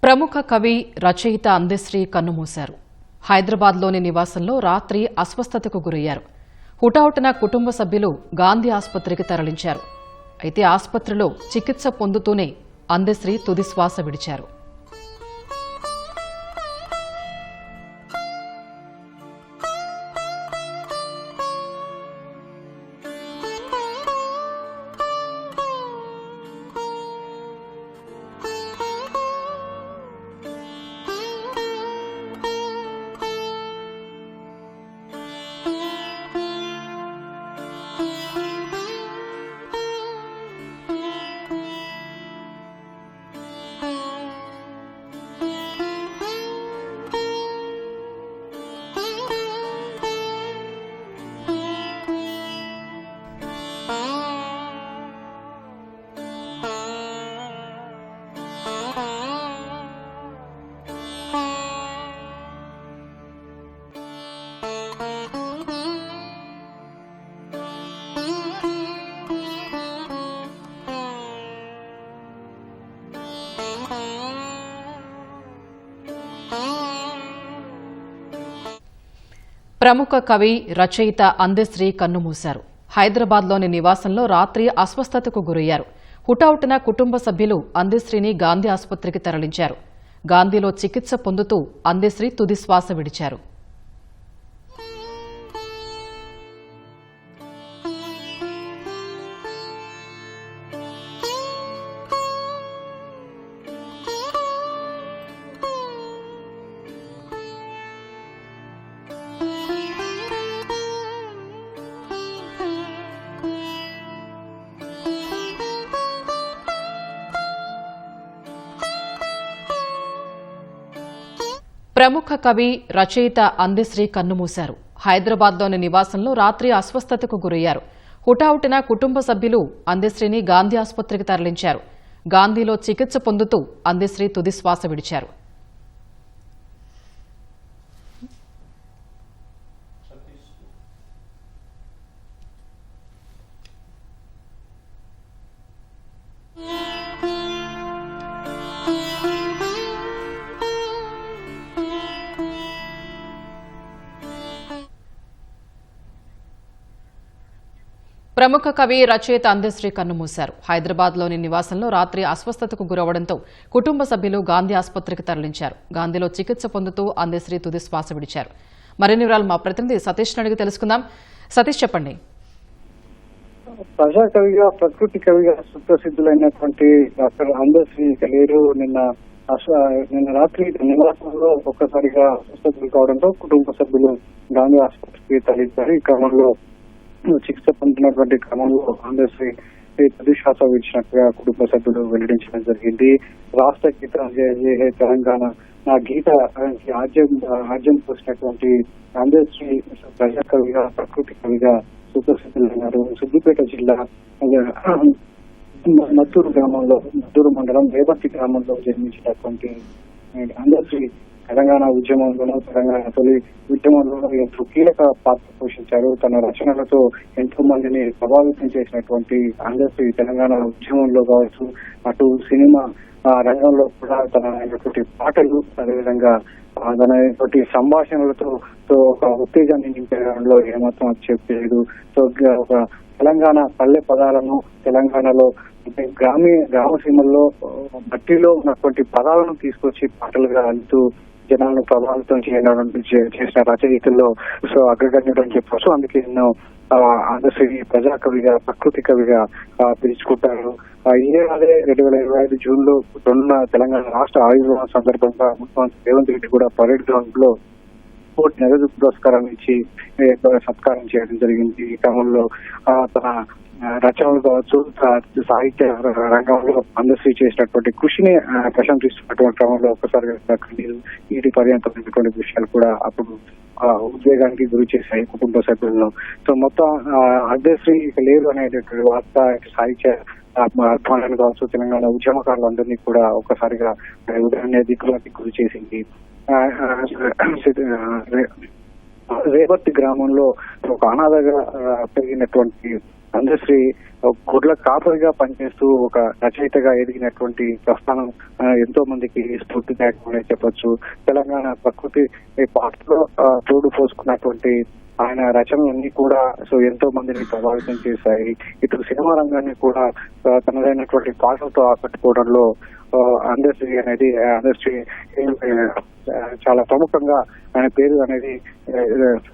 ప్రముఖ కవి రచయిత అందశ్రీ కన్నుమూశారు. హైదరాబాద్లోని నివాసంలో రాత్రి అస్వస్థతకు గురయ్యారు. హుటాహుటిన కుటుంబ సభ్యులు గాంధీ ఆసుపత్రికి తరలించారు. అయితే ఆసుపత్రిలో చికిత్స పొందుతూనే అందశ్రీ తుదిశ్వాస విడిచారు. ప్రముఖ కవి రచయిత అందశ్రీ కన్నుమూశారు. హైదరాబాద్లోని నివాసంలో రాత్రి అస్వస్థతకు గురయ్యారు. హుటాహుటిన కుటుంబ సభ్యులు అందశ్రీని గాంధీ ఆసుపత్రికి తరలించారు. గాంధీలో చికిత్స పొందుతూ అందశ్రీ తుదిశ్వాస విడిచారు. ప్రముఖ కవి రచయిత అందశ్రీ కన్నుమూశారు. హైదరాబాద్లోని నివాసంలో రాత్రి అస్వస్థతకు గురయ్యారు. హుటాహుటిన కుటుంబ సభ్యులు అందశ్రీని గాంధీ ఆసుపత్రికి తరలించారు. గాంధీలో చికిత్స పొందుతూ అందశ్రీ తుదిశ్వాస విడిచారు. ప్రముఖ కవి రచయిత అందశ్రీ కన్నుమూశారు. హైదరాబాద్లోని నివాసంలో రాత్రి అస్వస్థతకు గురవడంతో కుటుంబ సభ్యులు గాంధీ ఆసుపత్రికి తరలించారు. గాంధీలో చికిత్స పొందుతూ అందశ్రీ తుదిశ్వాస విడిచారు. మరిన్ని వివరాలు మా ప్రతినిధి సతీష్ అడిగి తెలుసుకుందాం. సతీష్, చెప్పండి. ప్రజా కవిగా, ప్రకృతి కవిగా సుప్రసిద్ధులైనటువంటి డాక్టర్ అందశ్రీ లేరు. నిన్న రాత్రి నివాసంలో ఒక్కసారిగా అస్వస్థతలు కావడంతో కుటుంబ సభ్యులు గాంధీ ఆసుపత్రికి తరలించారు. ఈ క్రమంలో చికిత్స పొందుతున్నటువంటి క్రమంలో అందశ్రీ తుదిశ్వాస విడిచినట్టుగా కుటుంబ సభ్యులు వెల్లడించడం జరిగింది. రాష్ట్ర గీత జయ తెలంగాణ నా గీత ఆజ్యం పోసినటువంటి అందశ్రీ ప్రజా కవిగా, ప్రకృతి కవిగా సుప్రసిద్ధులైనారు. సిద్దిపేట జిల్లా మద్దూరు మండలం రేవతి గ్రామంలో జన్మించినటువంటి అందశ్రీ తెలంగాణ ఉద్యమంలోనూ, తెలంగాణ తొలి ఉద్యమంలోనూ ఎంతో కీలక పాత్ర పోషించారు. తన రచనలతో ఎంతో మందిని ప్రభావితం చేసినటువంటి అందశ్రీ తెలంగాణ ఉద్యమంలో కావచ్చు, అటు సినిమా రంగంలో కూడా తనటువంటి పాటలు, అదేవిధంగా తనటువంటి సంభాషణలతో ఒక ఉత్తేజాన్ని నింపడంలో ఏమాత్రం చెప్పలేదు. సో ఒక తెలంగాణ పల్లె పదాలను, తెలంగాణలో గ్రామసీమల్లో మట్టిలో ఉన్నటువంటి పదాలను తీసుకొచ్చి పాటలుగా అంటూ జనాలను ప్రభావితం చేసిన రచయితల్లో అగ్రగణ్యుడు అని చెప్పచ్చు. అందుకే ఎన్నో అందశ్రీ ప్రజా కవిగా, ప్రకృతి కవిగా పిలుచుకుంటారు. అదే 2025 జూన్లో తెలంగాణ రాష్ట్ర ఆవిర్భావం సందర్భంగా ముఖ్యమంత్రి రేవంత్ రెడ్డి కూడా పరేడ్ గ్రౌండ్ లో కోటి నగదు పురస్కారం ఇచ్చి సత్కారం చేయడం జరిగింది. ఈ క్రమంలో తన రచనలు కావచ్చు, సాహిత్య రంగంలో అందశ్రీ చేసినటువంటి కృషిని ప్రశంసిస్తున్నటువంటి క్రమంలో ఒక్కసారిగా నీటి పర్యంతమైనటువంటి విషయాలు కూడా అప్పుడు ఉద్వేగానికి గురి చేశాయి కుటుంబ సభ్యులను. సో మొత్తం అందశ్రీ లేరు అనేటటువంటి వార్త సాహిత్య అభిమానులు కావచ్చు, తెలంగాణ ఉద్యమకారులందరినీ కూడా ఒక్కసారిగా దిక్కులకి గురి చేసింది. రేవతి గ్రామంలో ఒక అనాథగా పెరిగినటువంటి అందశ్రీ గుడ్ల కాపరిగా పనిచేస్తూ ఒక రచయితగా ఎదిగినటువంటి ప్రస్థానం ఎంతో మందికి స్ఫూర్తిదాయకమని చెప్పొచ్చు. తెలంగాణ ప్రకృతి పాటలో తోడు పోసుకున్నటువంటి ఆయన రచనలన్నీ కూడా ఎంతో మందిని ప్రభావితం చేశాయి. ఇటు సినిమా రంగాన్ని కూడా తనదైనటువంటి పాటలతో ఆకట్టుకోవడంలో అందశ్రీ చాలా ప్రముఖంగా ఆయన పేరు అనేది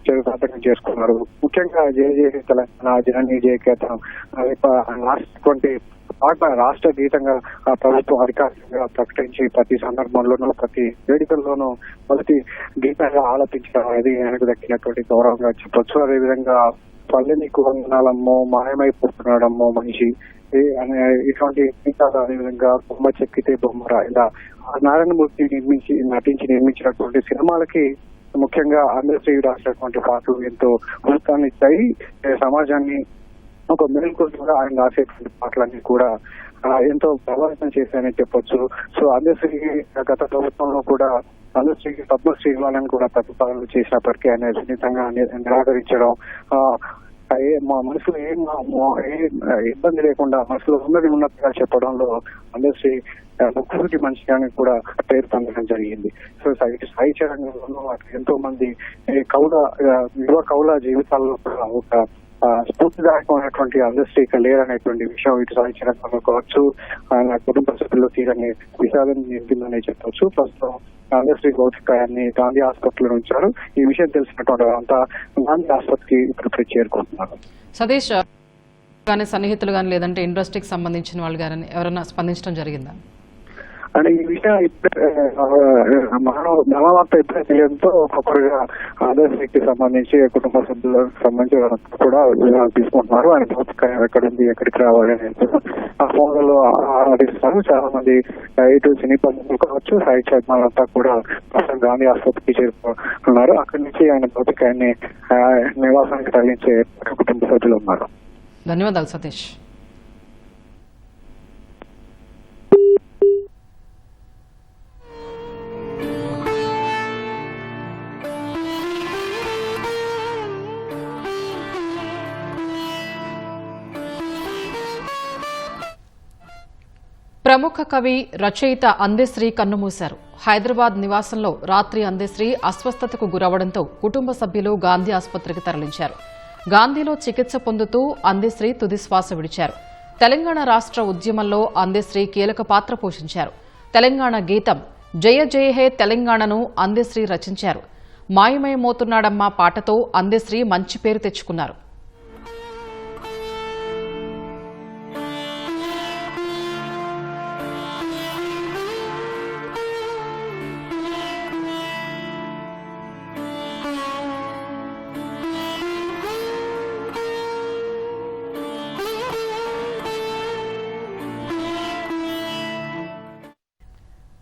చరితార్థకం చేసుకున్నారు. ముఖ్యంగా జయ జయ తెలంగాణ జననీ జయకేతనం రాసినటువంటి పాట రాష్ట్ర గీతంగా ప్రభుత్వం అధికారికంగా ప్రకటించి ప్రతి సందర్భంలోనూ ప్రతి వేడుకల్లోనూ మొదటి గీతంగా ఆలపించడం అనేది ఆయనకు దక్కినటువంటి గౌరవంగా చెప్పొచ్చు. అదేవిధంగా పల్లెనికి వందనాలమ్మో మాయమైపోతున్నాడమ్మో మనిషి ఇటువంటి గీతాలు, అదేవిధంగా బొమ్మ చెక్కితే బొమ్మరా, ఇలా నారాయణమూర్తి నటించి నిర్మించినటువంటి సినిమాలకి ముఖ్యంగా అందశ్రీ రాసినటువంటి పాటలు ఎంతో ఉత్సాహాన్ని ఇచ్చాయి. సమాజాన్ని ఒక మేల్కొల్పుగా ఆయన రాసేటువంటి పాటలన్నీ కూడా ఎంతో ప్రభావితం చేశాయని చెప్పొచ్చు. సో అందశ్రీకి గత ప్రభుత్వంలో కూడా అందశ్రీకి పద్మశ్రీ ఇవ్వాలని కూడా ప్రతిపాదనలు చేసినప్పటికీ ఆయన సున్నితంగా నిరాకరించడం, మా మనసులో ఏ ఇబ్బంది లేకుండా మనసులో ఉన్నట్టుగా చెప్పడంలో అందశ్రీ ముఖ్యమంత్రి మనిషిగానే కూడా పేరు పొందడం జరిగింది. సో సాహిత్య రంగంలోనూ ఎంతో మంది యువ కవుల జీవితాల్లో కూడా ఒక స్ఫూర్తిదాయకమైనటువంటి అందశ్రీ లేరనేటువంటి విషయం ఇటు సాహిత్య రంగంలో కావచ్చు, ఆయన కుటుంబ సభ్యుల్లో తీరని విషాదం నింపిందని చెప్పవచ్చు. ప్రస్తుతం అందశ్రీ భౌతికాయాన్ని గాంధీ ఆసుపత్రిలో ఉంచారు. ఈ విషయం తెలిసినటువంటి అంతా గాంధీ ఆసుపత్రికి ఇప్పుడు చేరుకుంటున్నారు. సతీష్ కానీ సన్నిహితులు కానీ లేదంటే ఇండస్ట్రీకి సంబంధించిన వాళ్ళు కానీ ఎవరైనా స్పందించడం జరిగిందా? అంటే ఈ విషయం ఇప్పుడే నవవార్త ఇప్పుడే తెలియడంతో ఒక్కొక్కరుగా అందశ్రీకి సంబంధించి కుటుంబ సభ్యులకు సంబంధించి కూడా తీసుకుంటున్నారు. ఆయన భౌతికాయం ఎక్కడుంది, ఎక్కడికి రావాలి అనేది ఆ ఫోన్లలో ఆడిస్తారు. చాలా మంది ఇటు సినీ పండితులు కావచ్చు, సాహిత్య అభిమానులంతా కూడా గాంధీ ఆసుపత్రికి చేరుకున్నారు. అక్కడి నుంచి ఆయన భౌతికాయాన్ని నివాసానికి తరలించే కుటుంబ సభ్యులు ఉన్నారు. ధన్యవాదాలు సతీష్. ప్రముఖ కవి రచయిత అందశ్రీ కన్నుమూశారు. హైదరాబాద్ నివాసంలో రాత్రి అందశ్రీ అస్వస్థతకు గురవడంతో కుటుంబ సభ్యులు గాంధీ ఆసుపత్రికి తరలించారు. గాంధీలో చికిత్స పొందుతూ అందశ్రీ తుదిశ్వాస విడిచారు. తెలంగాణ రాష్ట్ర ఉద్యమంలో అందశ్రీ కీలక పాత్ర పోషించారు. తెలంగాణ గీతం జయ జయ హే తెలంగాణను అందశ్రీ రచించారు. మాయమయమవుతున్నాడమ్మా పాటతో అందశ్రీ మంచి పేరు తెచ్చుకున్నారు.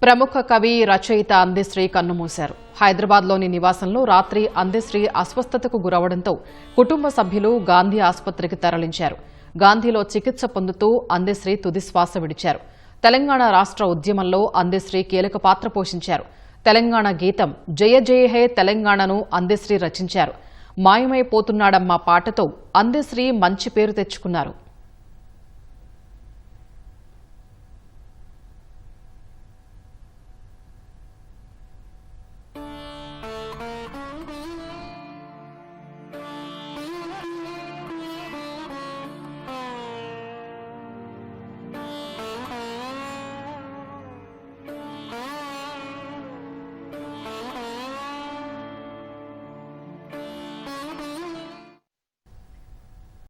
ప్రముఖ కవి రచయిత అందశ్రీ కన్నుమూశారు. హైదరాబాద్లోని నివాసంలో రాత్రి అందశ్రీ అస్వస్థతకు గురవడంతో కుటుంబ సభ్యులు గాంధీ ఆసుపత్రికి తరలించారు. గాంధీలో చికిత్స పొందుతూ అందశ్రీ తుదిశ్వాస విడిచారు. తెలంగాణ రాష్ట్ర ఉద్యమంలో అందశ్రీ కీలక పాత్ర పోషించారు. తెలంగాణ గీతం జయ జయ హే తెలంగాణను అందశ్రీ రచించారు. మాయమైపోతున్నాడమ్మా పాటతో అందశ్రీ మంచి పేరు తెచ్చుకున్నారు.